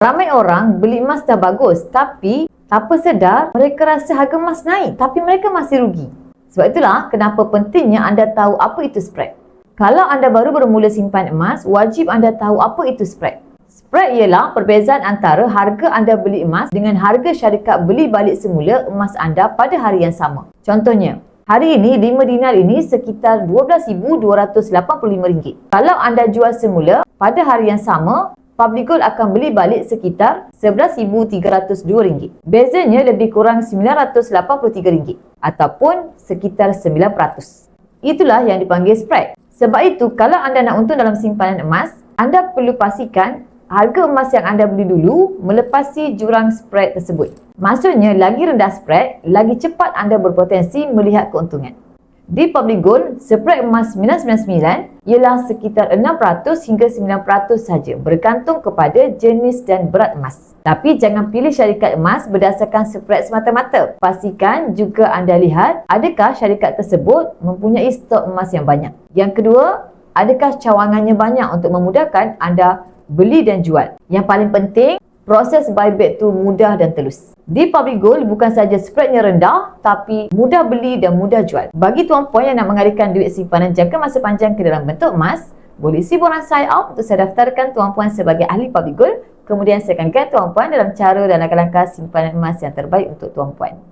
Ramai orang beli emas dah bagus, tapi tanpa sedar mereka rasa harga emas naik tapi mereka masih rugi. Sebab itulah kenapa pentingnya anda tahu apa itu spread. Kalau anda baru bermula simpan emas, wajib anda tahu apa itu spread. Spread ialah perbezaan antara harga anda beli emas dengan harga syarikat beli balik semula emas anda pada hari yang sama. Contohnya, hari ini 5 dinar ini sekitar RM12,285. Kalau anda jual semula pada hari yang sama, Public Gold akan beli balik sekitar RM11,302. Bezanya lebih kurang RM983 ataupun sekitar 9%. Itulah yang dipanggil spread. Sebab itu, kalau anda nak untung dalam simpanan emas, anda perlu pastikan harga emas yang anda beli dulu melepasi jurang spread tersebut. Maksudnya, lagi rendah spread, lagi cepat anda berpotensi melihat keuntungan. Di Public Gold, spread emas 999 ialah sekitar 6% hingga 9% saja, bergantung kepada jenis dan berat emas. Tapi jangan pilih syarikat emas berdasarkan spread semata-mata. Pastikan juga anda lihat adakah syarikat tersebut mempunyai stok emas yang banyak. Yang kedua, adakah cawangannya banyak untuk memudahkan anda beli dan jual. Yang paling penting, proses buyback tu mudah dan telus. Di Public Gold, bukan saja spreadnya rendah, tapi mudah beli dan mudah jual. Bagi tuan-puan yang nak mengalihkan duit simpanan jangka masa panjang ke dalam bentuk emas, boleh isi borang sign up untuk saya daftarkan tuan-puan sebagai ahli Public Gold. Kemudian saya akan guide tuan-puan dalam cara dan langkah-langkah simpanan emas yang terbaik untuk tuan-puan.